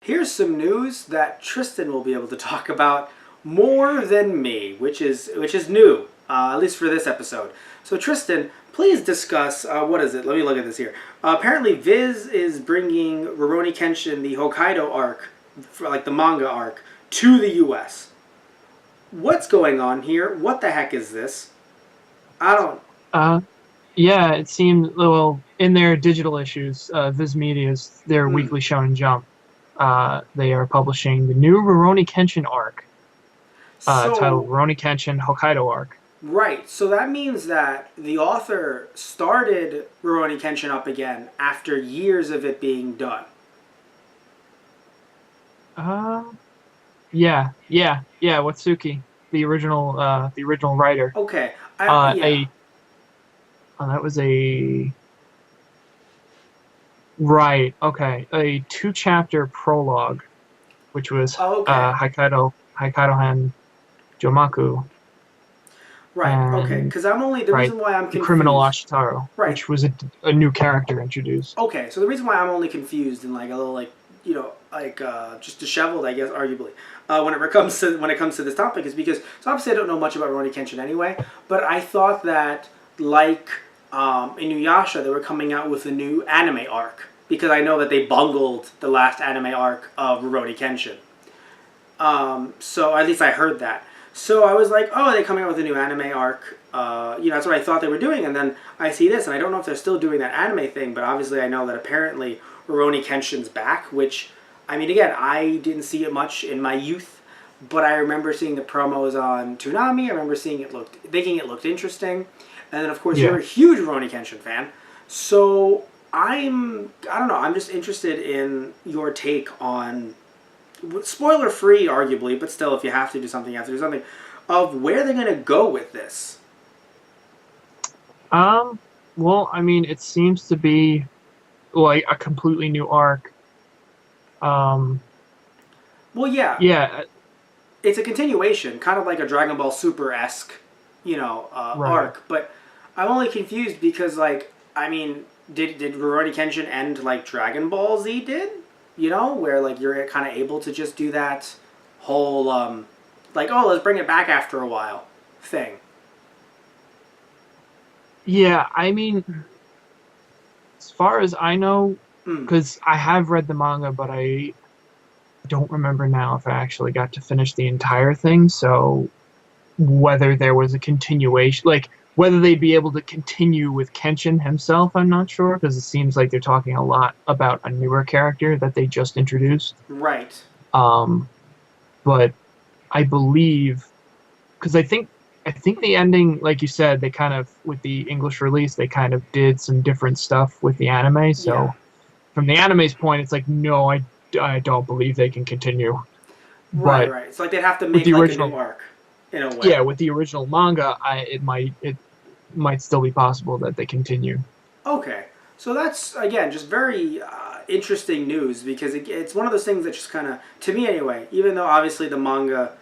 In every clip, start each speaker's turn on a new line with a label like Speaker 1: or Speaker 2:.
Speaker 1: here's some news that Tristan will be able to talk about more than me, which is new, at least for this episode. So Tristan, please discuss what is it? Let me look at this here. Apparently, Viz is bringing Rurouni Kenshin, the Hokkaido arc, like the manga arc, to the U.S. What's going on here? What the heck is this? I don't.
Speaker 2: Uh, yeah, it seems, well, in their digital issues, Viz Media's, their
Speaker 1: Hmm.
Speaker 2: weekly Shonen Jump, they are publishing the new Rurouni Kenshin arc, titled
Speaker 1: So
Speaker 2: Rurouni Kenshin Hokkaido Arc.
Speaker 1: right. So that means that the author started Rurouni Kenshin up again after years of it being done.
Speaker 2: Uh, yeah, Watsuki, the original writer.
Speaker 1: Okay.
Speaker 2: Uh,
Speaker 1: Yeah.
Speaker 2: a, that was a, right, okay, a two-chapter prologue, which was,
Speaker 1: Oh, okay.
Speaker 2: Haikaido-han Jomaku,
Speaker 1: Right. Okay.
Speaker 2: and
Speaker 1: Because I'm only the
Speaker 2: right,
Speaker 1: reason why I'm
Speaker 2: the criminal
Speaker 1: confused.
Speaker 2: Ashitaro,
Speaker 1: Right.
Speaker 2: which was a new character introduced.
Speaker 1: Okay. So the reason why I'm only confused and like a little like just disheveled, I guess, arguably, when it comes to this topic is because so obviously I don't know much about Rurouni Kenshin anyway, but I thought that like Inuyasha they were coming out with a new anime arc because I know that they bungled the last anime arc of Rurouni Kenshin. So at least I heard that. So I was like, oh, are they coming out with a new anime arc? That's what I thought they were doing. And then I see this, and I don't know if they're still doing that anime thing, but obviously I know that apparently Rurouni Kenshin's back, which, I mean, again, I didn't see it much in my youth, but I remember seeing the promos on Toonami. I remember thinking it looked interesting. And then, of course, you're
Speaker 2: Yeah.
Speaker 1: a huge Rurouni Kenshin fan. So I don't know, I'm just interested in your take on spoiler free, arguably, but still, if you have to do something, you have to do something. Of where they're gonna go with this.
Speaker 2: Um, well, I mean, it seems to be like a completely new arc. Um,
Speaker 1: Well, yeah,
Speaker 2: yeah,
Speaker 1: it's a continuation, kind of like a Dragon Ball Super esque,
Speaker 2: right.
Speaker 1: arc. But I'm only confused because, like, I mean, did Rurouni Kenshin end like Dragon Ball Z did? Where like you're kind of able to just do that whole like oh let's bring it back after a while thing.
Speaker 2: Yeah, I mean, as far as I know,
Speaker 1: Mm.
Speaker 2: because I have read the manga, but I don't remember now if I actually got to finish the entire thing. So whether there was a continuation, like whether they'd be able to continue with Kenshin himself, I'm not sure, because it seems like they're talking a lot about a newer character that they just introduced.
Speaker 1: Right.
Speaker 2: Um, but I believe, because I think the ending, like you said, they kind of with the English release, they kind of did some different stuff with the anime.
Speaker 1: Yeah.
Speaker 2: So from the anime's point, it's like no, I don't believe they can continue.
Speaker 1: Right.
Speaker 2: But
Speaker 1: Right. It's like they'd have to
Speaker 2: with
Speaker 1: make
Speaker 2: the
Speaker 1: like a new
Speaker 2: original,
Speaker 1: arc, in a way.
Speaker 2: yeah, with the original manga, it might still be possible that they continue.
Speaker 1: Okay. So that's, again, just very interesting news because it's one of those things that just kind of, to me anyway, even though obviously the manga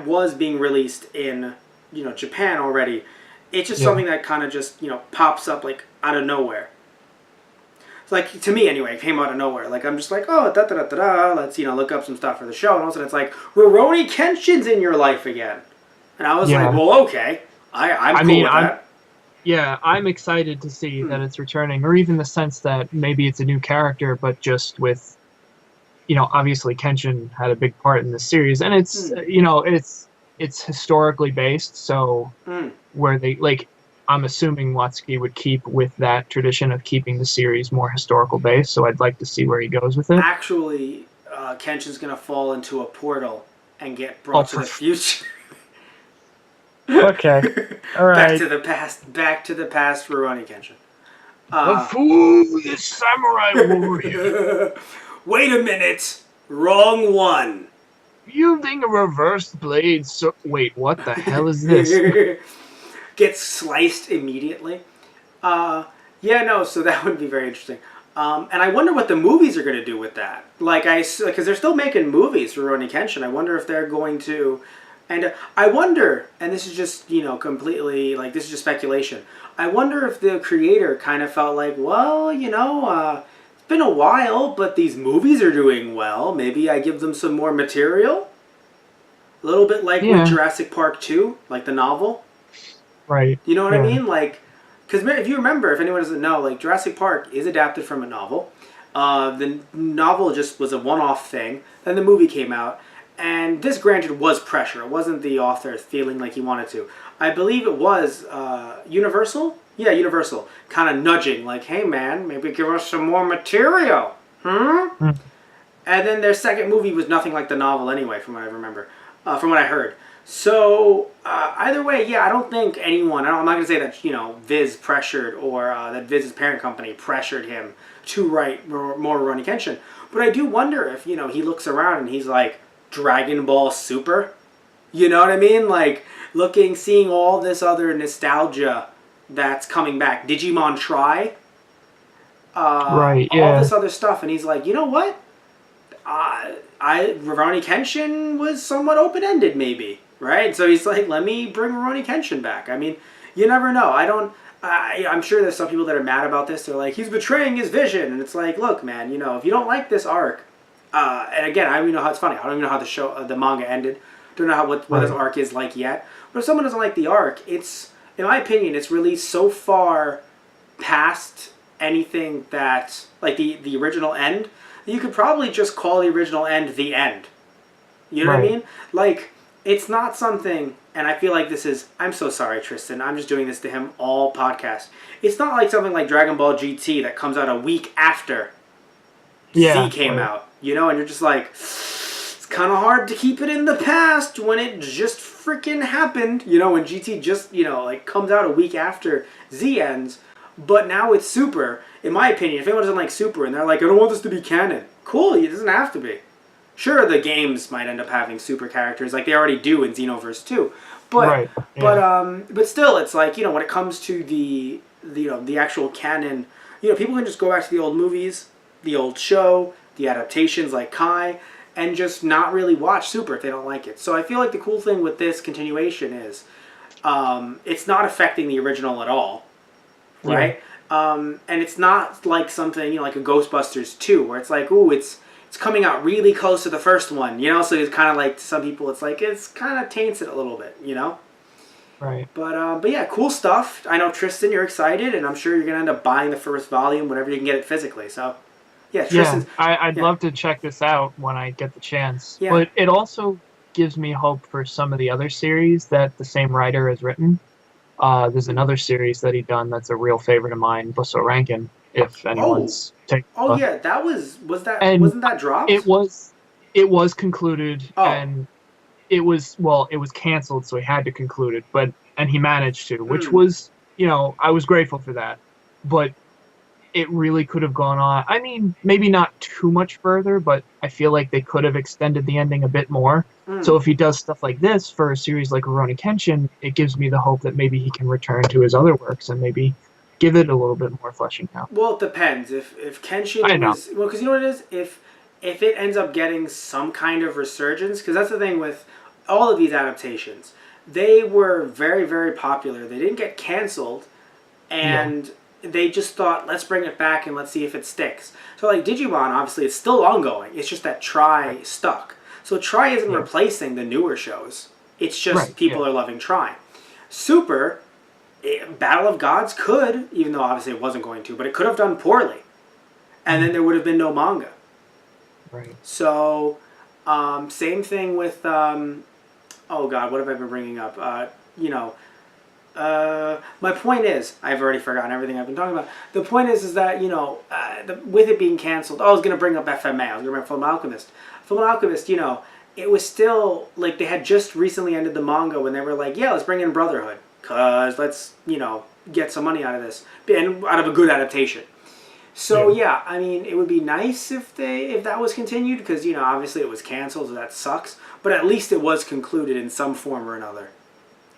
Speaker 1: was being released in, Japan already, it's just
Speaker 2: Yeah,
Speaker 1: something that kind of just, pops up like out of nowhere. It's like, to me anyway, it came out of nowhere. Like, I'm just like, oh, da da da da da, let's, look up some stuff for the show. And all of a sudden it's like, Rurouni Kenshin's in your life again. And I was like,
Speaker 2: yeah.
Speaker 1: well, okay. I'm
Speaker 2: I
Speaker 1: cool
Speaker 2: mean,
Speaker 1: with that.
Speaker 2: I'm excited to see
Speaker 1: Hmm.
Speaker 2: that it's returning, or even the sense that maybe it's a new character, but just with, obviously Kenshin had a big part in the series, and it's,
Speaker 1: Hmm.
Speaker 2: it's historically based, so
Speaker 1: Hmm.
Speaker 2: where they like, I'm assuming Watsuki would keep with that tradition of keeping the series more historical based. So I'd like to see where he goes with it.
Speaker 1: Actually, Kenshin's gonna fall into a portal and get
Speaker 2: Oh,
Speaker 1: brought to the future.
Speaker 2: okay, all
Speaker 1: Back
Speaker 2: right.
Speaker 1: to the past. Back to the past. Rurouni Kenshin.
Speaker 2: A
Speaker 1: Uh,
Speaker 2: fool, the samurai warrior,
Speaker 1: wait a minute. Wrong one.
Speaker 2: wielding a reversed blade. So wait, what the hell is this?
Speaker 1: Gets sliced immediately. Uh, yeah, no. So that would be very interesting. And I wonder what the movies are going to do with that. Like because they're still making movies for Rurouni Kenshin. I wonder if they're going to, and I wonder, and this is just completely like this is just speculation. I wonder if the creator kind of felt like, well, been a while, but these movies are doing well. Maybe I give them some more material. A little bit like with
Speaker 2: Yeah.
Speaker 1: Jurassic Park 2, like the novel.
Speaker 2: Right.
Speaker 1: You know what I
Speaker 2: Yeah.
Speaker 1: mean? Like, because if you remember, if anyone doesn't know, like Jurassic Park is adapted from a novel. The novel just was a one-off thing. Then the movie came out, and this, granted, was pressure. It wasn't the author feeling like he wanted to. I believe it was Universal. Yeah, Universal, kind of nudging, like, "Hey, man, maybe give us some more material."
Speaker 2: Mm.
Speaker 1: And then their second movie was nothing like the novel anyway, from what I remember, from what I heard. So either way, yeah, I don't think anyone. I'm not going to say that Viz pressured or that Viz's parent company pressured him to write more Rurouni Kenshin. But I do wonder if he looks around and he's like Dragon Ball Super. You know what I mean? Like seeing all this other nostalgia that's coming back. Digimon Tri.
Speaker 2: Right.
Speaker 1: All
Speaker 2: Yeah.
Speaker 1: this other stuff, and he's like, you know what? Rurouni Kenshin was somewhat open ended, maybe, right? So he's like, let me bring Rurouni Kenshin back. I mean, you never know. I'm sure there's some people that are mad about this. They're like, he's betraying his vision, and it's like, look, man, if you don't like this arc, and again, I don't even know how it's funny. I don't even know how the manga ended. Don't know what this arc is like yet. But if someone doesn't like the arc, it's, in my opinion, it's released so far past anything that like the original end. You could probably just call the original end the end. You know what I mean? Like, it's not something, and I feel like this is, I'm so sorry, Tristan, I'm just doing this to him all podcast. It's not like something like Dragon Ball GT that comes out a week after Z came out, and you're just like, it's kind of hard to keep it in the past when it just freaking happened, when GT just, like comes out a week after Z ends. But now it's Super. In my opinion, if anyone doesn't like Super and they're like, I don't want this to be canon, cool, it doesn't have to be. Sure, the games might end up having Super characters like they already do in Xenoverse 2. But but still, it's like, when it comes to the actual canon, people can just go back to the old movies, the old show, the adaptations like Kai, and just not really watch Super if they don't like it. So I feel like the cool thing with this continuation is it's not affecting the original at all. Right? And it's not like something, like a Ghostbusters 2, where it's like, ooh, it's coming out really close to the first one, so it's kind of like, to some people, it's like, it's kind of taints it a little bit,
Speaker 2: Right.
Speaker 1: But yeah, cool stuff. I know, Tristan, you're excited, and I'm sure you're going to end up buying the first volume whenever you can get it physically, so, yeah, Tristan.
Speaker 2: Yeah, I'd love to check this out when I get the chance.
Speaker 1: Yeah.
Speaker 2: But it also gives me hope for some of the other series that the same writer has written. There's another series that he done that's a real favorite of mine, Busso Rankin, if anyone's taking a look.
Speaker 1: Yeah, that wasn't that dropped?
Speaker 2: It was concluded, and it was canceled, so he had to conclude it, and he managed to, which was, I was grateful for that. But it really could have gone on. I mean, maybe not too much further, but I feel like they could have extended the ending a bit more. So if he does stuff like this for a series like Rurouni Kenshin, it gives me the hope that maybe he can return to his other works and maybe give it a little bit more fleshing out.
Speaker 1: Well, it depends. If Kenshin was... Well, because you know what it is? If it ends up getting some kind of resurgence, because that's the thing with all of these adaptations. They were very, very popular. They didn't get canceled, and they just thought, let's bring it back and let's see if it sticks. So like Digimon, obviously, it's still ongoing. It's just that Tri stuck. So Tri isn't replacing the newer shows. It's just people are loving Tri. Super, Battle of Gods could, even though obviously it wasn't going to, but it could have done poorly. And then there would have been no manga.
Speaker 2: Right.
Speaker 1: So, same thing with, oh God, what have I been bringing up? My point is, I've already forgotten everything I've been talking about. The point is that, with it being canceled, I was going to bring up FMA. I was going to bring up Full Alchemist. Full Alchemist, it was still, like, they had just recently ended the manga when they were like, yeah, let's bring in Brotherhood. Because let's, get some money out of this. And out of a good adaptation. So, yeah, I mean, it would be nice if that was continued. Because, obviously it was canceled, so that sucks. But at least it was concluded in some form or another.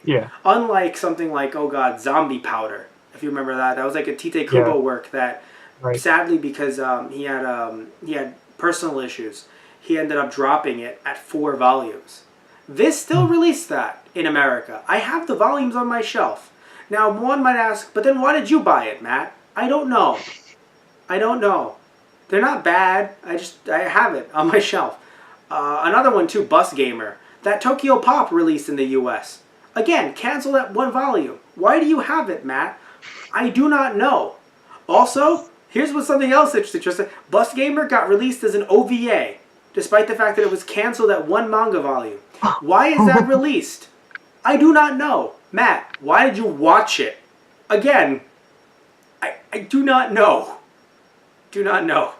Speaker 2: Yeah.
Speaker 1: Unlike something like, oh God, Zombie Powder. If you remember that. That was like a Tite Kubo work that, sadly, because he had personal issues, he ended up dropping it at 4 volumes. This still released that in America. I have the volumes on my shelf. Now, one might ask, but then why did you buy it, Matt? I don't know. They're not bad. I have it on my shelf. Another one too, Bus Gamer. That Tokyo Pop released in the U.S. Again, canceled at 1 volume. Why do you have it, Matt? I do not know. Also, here's what something else interesting. Bus Gamer got released as an OVA, despite the fact that it was canceled at 1 manga volume. Why is that released? I do not know. Matt, why did you watch it? Again, I do not know. Do not know.